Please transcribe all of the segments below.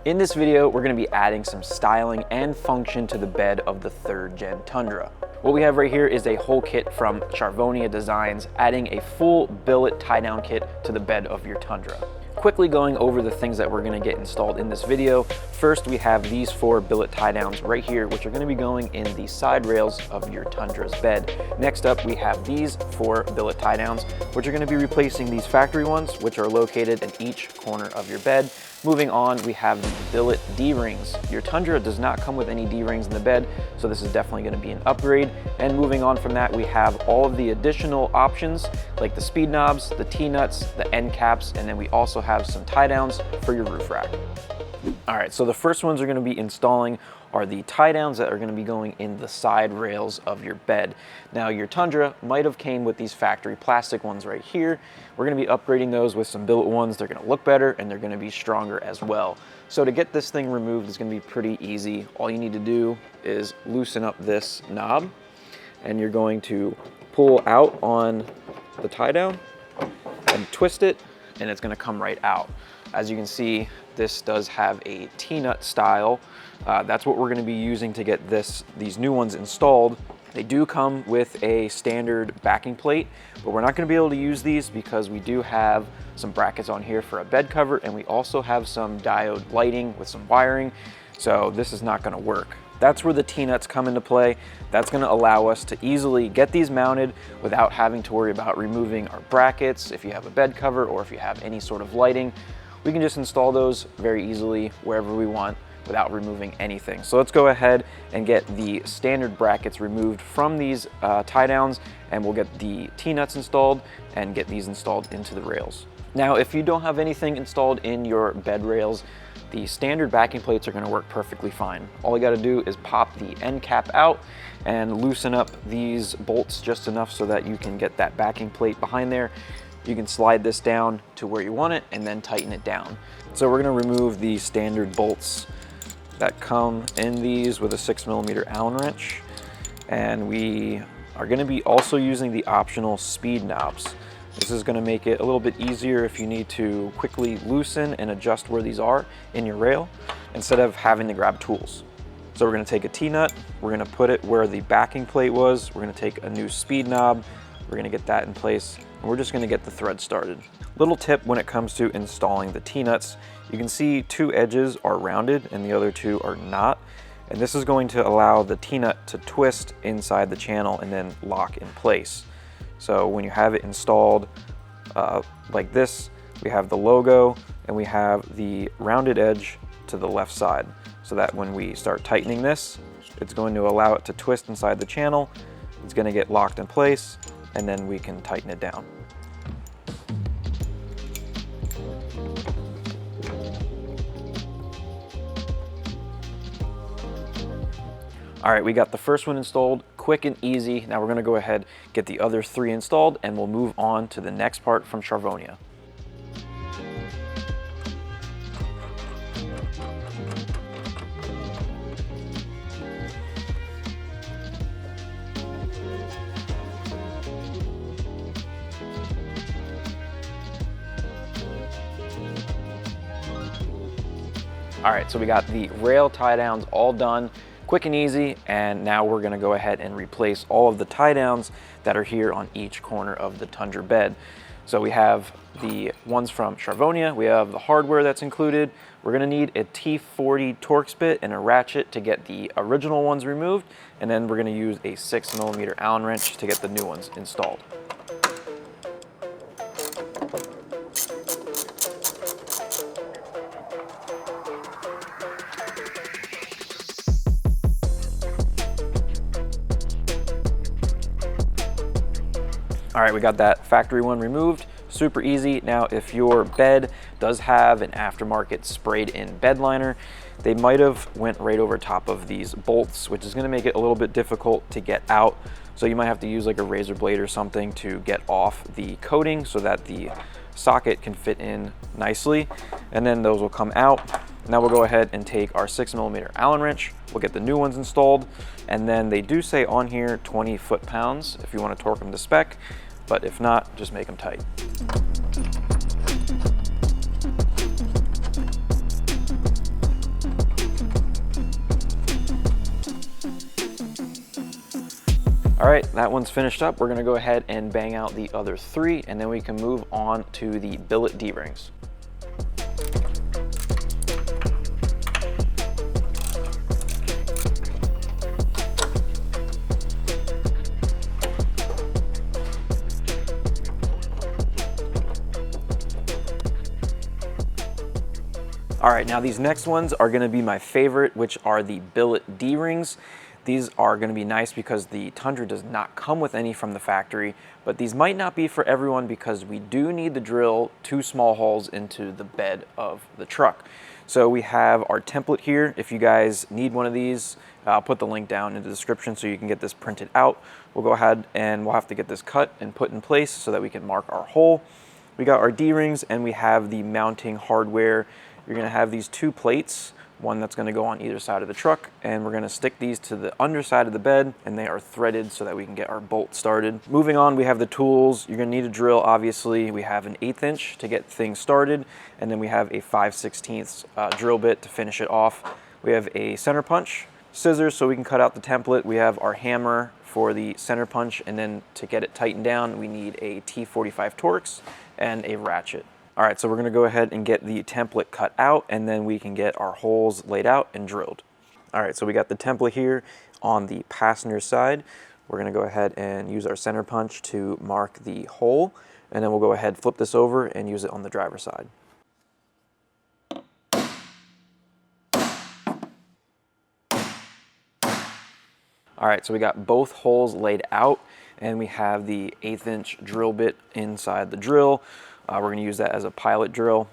In this video, we're going to be adding some styling and function to the bed of the 3rd Gen Tundra. What we have right here is a whole kit from Charvonia Designs, adding a full billet tie-down kit to the bed of your Tundra. Quickly going over the things that we're going to get installed in this video. First, we have these 4 billet tie-downs right here, which are going to be going in the side rails of your Tundra's bed. Next up, we have these 4 billet tie-downs, which are going to be replacing these factory ones, which are located in each corner of your bed. Moving on, we have the billet D-rings. Your Tundra does not come with any D-rings in the bed, so this is definitely going to be an upgrade. And moving on from that, we have all of the additional options like the speed knobs, the T-nuts, the end caps, and then we also have some tie-downs for your roof rack. All right, so the first ones we're going to be installing are the tie-downs that are going to be going in the side rails of your bed. Now, your Tundra might have came with these factory plastic ones right here. We're going to be upgrading those with some billet ones. They're going to look better and they're going to be stronger as well. So to get this thing removed is going to be pretty easy. All you need to do is loosen up this knob and you're going to pull out on the tie-down and twist it, and it's going to come right out. As you can see, this does have a T-nut style. That's what we're going to be using to get these new ones installed. They do come with a standard backing plate, but we're not going to be able to use these because we do have some brackets on here for a bed cover, and we also have some diode lighting with some wiring, so this is not going to work. That's where the T-nuts come into play. That's going to allow us to easily get these mounted without having to worry about removing our brackets if you have a bed cover or if you have any sort of lighting. We can just install those very easily wherever we want without removing anything. So let's go ahead and get the standard brackets removed from these tie downs, and we'll get the T-nuts installed and get these installed into the rails. Now, if you don't have anything installed in your bed rails, the standard backing plates are going to work perfectly fine. All you got to do is pop the end cap out and loosen up these bolts just enough so that you can get that backing plate behind there. You can slide this down to where you want it and then tighten it down. So we're going to remove the standard bolts that come in these with a 6mm Allen wrench, and we are going to be also using the optional speed knobs. This is going to make it a little bit easier if you need to quickly loosen and adjust where these are in your rail instead of having to grab tools. So we're going to take a T-nut, we're going to put it where the backing plate was, we're going to take a new speed knob, we're going to get that in place, and we're just going to get the thread started. Little tip when it comes to installing the T-nuts, you can see 2 edges are rounded and the other 2 are not, and this is going to allow the T-nut to twist inside the channel and then lock in place. So when you have it installed like this, we have the logo and we have the rounded edge to the left side, so that when we start tightening this, it's going to allow it to twist inside the channel, it's going to get locked in place, and then we can tighten it down. All right, we got the first one installed, quick and easy. Now we're going to go ahead, get the other 3 installed, and we'll move on to the next part from Charvonia. All right, so we got the rail tie downs all done, quick and easy, and now we're gonna go ahead and replace all of the tie downs that are here on each corner of the Tundra bed. So we have the ones from Charvonia, we have the hardware that's included. We're gonna need a T40 Torx bit and a ratchet to get the original ones removed, and then we're gonna use a 6mm Allen wrench to get the new ones installed. All right, we got that factory one removed, super easy. Now, if your bed does have an aftermarket sprayed in bed liner, they might have went right over top of these bolts, which is gonna make it a little bit difficult to get out. So you might have to use like a razor blade or something to get off the coating so that the socket can fit in nicely, and then those will come out. Now we'll go ahead and take our 6mm Allen wrench, we'll get the new ones installed, and then they do say on here 20 foot-pounds if you want to torque them to spec, but if not, just make them tight. All right, that one's finished up. We're gonna go ahead and bang out the other 3, and then we can move on to the billet D-rings. All right, now these next ones are gonna be my favorite, which are the billet D-rings. These are gonna be nice because the Tundra does not come with any from the factory, but these might not be for everyone because we do need to drill 2 small holes into the bed of the truck. So we have our template here. If you guys need one of these, I'll put the link down in the description so you can get this printed out. We'll go ahead and we'll have to get this cut and put in place so that we can mark our hole. We got our D-rings and we have the mounting hardware. You're gonna have these 2 plates, one that's gonna go on either side of the truck, and we're gonna stick these to the underside of the bed, and they are threaded so that we can get our bolt started. Moving on, we have the tools. You're gonna need a drill, obviously. We have an 1/8 inch to get things started, and then we have a 5/16 drill bit to finish it off. We have a center punch, scissors so we can cut out the template. We have our hammer for the center punch, and then to get it tightened down, we need a T45 Torx and a ratchet. All right, so we're gonna go ahead and get the template cut out, and then we can get our holes laid out and drilled. All right, so we got the template here on the passenger side. We're gonna go ahead and use our center punch to mark the hole, and then we'll go ahead, flip this over, and use it on the driver's side. All right, so we got both holes laid out, and we have the 1/8 inch drill bit inside the drill. We're gonna use that as a pilot drill.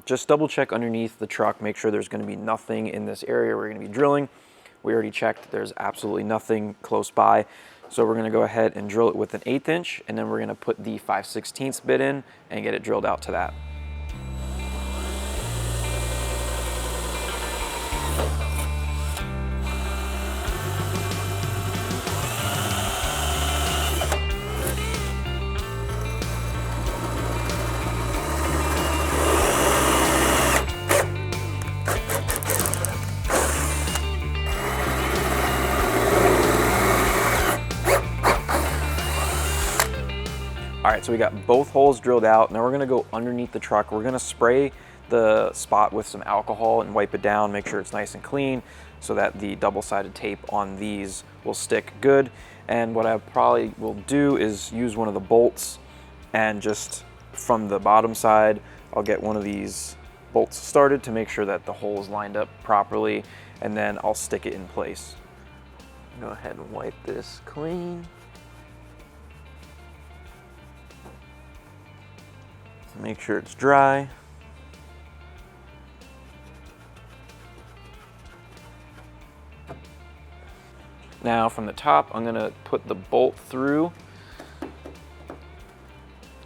Just double check underneath the truck, make sure there's gonna be nothing in this area we're gonna be drilling. We already checked, there's absolutely nothing close by. So we're gonna go ahead and drill it with an 1/8 inch, and then we're gonna put the 5/16 bit in and get it drilled out to that. All right, so we got both holes drilled out. Now we're gonna go underneath the truck. We're gonna spray the spot with some alcohol and wipe it down, make sure it's nice and clean so that the double-sided tape on these will stick good. And what I probably will do is use one of the bolts, and just from the bottom side, I'll get one of these bolts started to make sure that the hole is lined up properly, and then I'll stick it in place. Go ahead and wipe this clean. Make sure it's dry. Now from the top, I'm gonna put the bolt through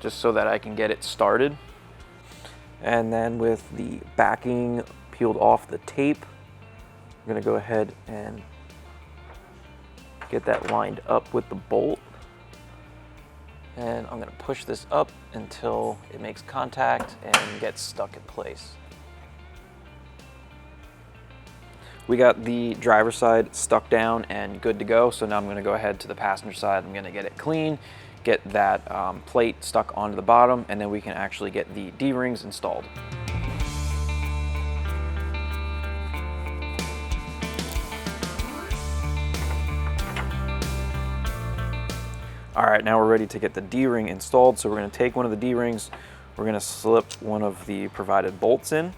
just so that I can get it started. And then with the backing peeled off the tape, I'm gonna go ahead and get that lined up with the bolt. And I'm gonna push this up until it makes contact and gets stuck in place. We got the driver's side stuck down and good to go. So now I'm gonna go ahead to the passenger side. I'm gonna get it clean, get that plate stuck onto the bottom, and then we can actually get the D-rings installed. All right, now we're ready to get the D-ring installed. So we're gonna take one of the D-rings, we're gonna slip one of the provided bolts in,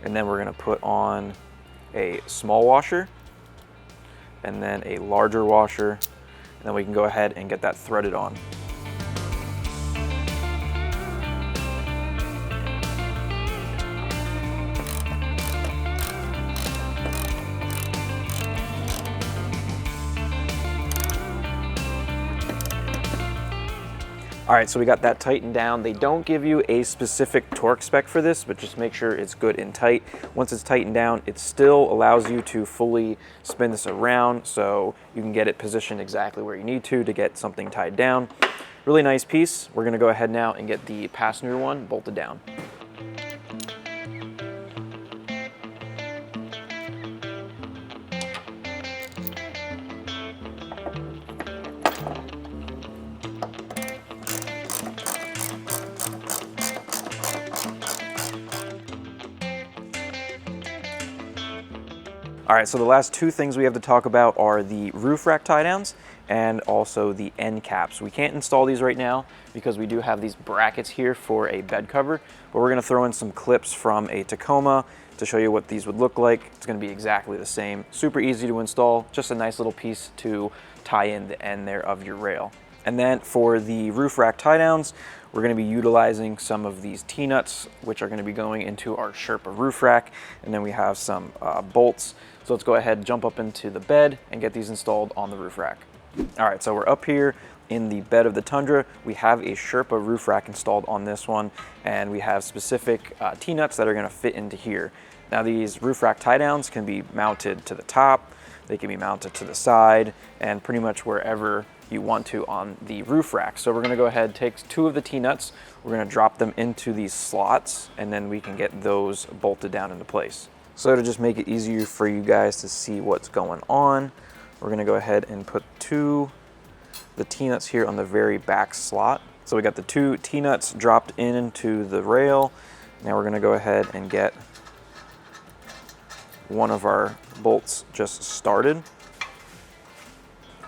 and then we're gonna put on a small washer, and then a larger washer, and then we can go ahead and get that threaded on. All right, so we got that tightened down. They don't give you a specific torque spec for this, but just make sure it's good and tight. Once it's tightened down, it still allows you to fully spin this around so you can get it positioned exactly where you need to get something tied down. Really nice piece. We're gonna go ahead now and get the passenger one bolted down. All right, so the last two things we have to talk about are the roof rack tie downs and also the end caps. We can't install these right now because we do have these brackets here for a bed cover, but we're gonna throw in some clips from a Tacoma to show you what these would look like. It's gonna be exactly the same. Super easy to install, just a nice little piece to tie in the end there of your rail. And then for the roof rack tie downs, we're going to be utilizing some of these T-nuts, which are going to be going into our Sherpa roof rack. And then we have some bolts. So let's go ahead and jump up into the bed and get these installed on the roof rack. All right, so we're up here in the bed of the Tundra. We have a Sherpa roof rack installed on this one, and we have specific T-nuts that are going to fit into here. Now these roof rack tie downs can be mounted to the top, they can be mounted to the side, and pretty much wherever you want to on the roof rack. So we're gonna go ahead, take two of the T-nuts, we're gonna drop them into these slots, and then we can get those bolted down into place. So to just make it easier for you guys to see what's going on, we're gonna go ahead and put the T-nuts here on the very back slot. So we got the two T-nuts dropped into the rail. Now we're gonna go ahead and get one of our bolts just started.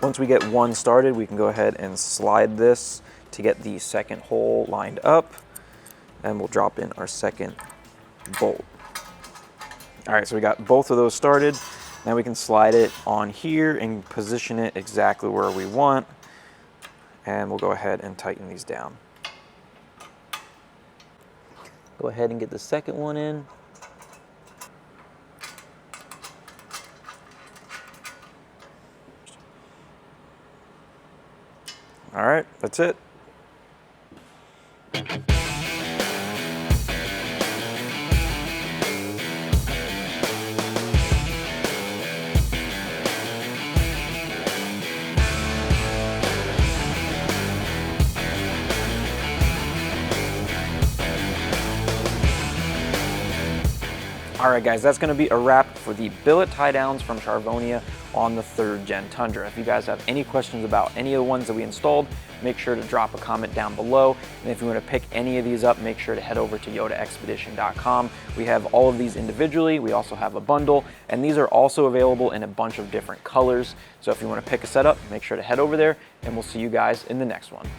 Once we get one started, we can go ahead and slide this to get the second hole lined up, and we'll drop in our second bolt. All right, so we got both of those started. Now we can slide it on here and position it exactly where we want, and we'll go ahead and tighten these down. Go ahead and get the second one in. All right, that's it. All right, guys, that's gonna be a wrap for the billet tie downs from Charvonia on the 3rd Gen Tundra. If you guys have any questions about any of the ones that we installed, make sure to drop a comment down below. And if you want to pick any of these up, make sure to head over to YotaXpedition.com. We have all of these individually. We also have a bundle, and these are also available in a bunch of different colors. So if you want to pick a setup, make sure to head over there, and we'll see you guys in the next one.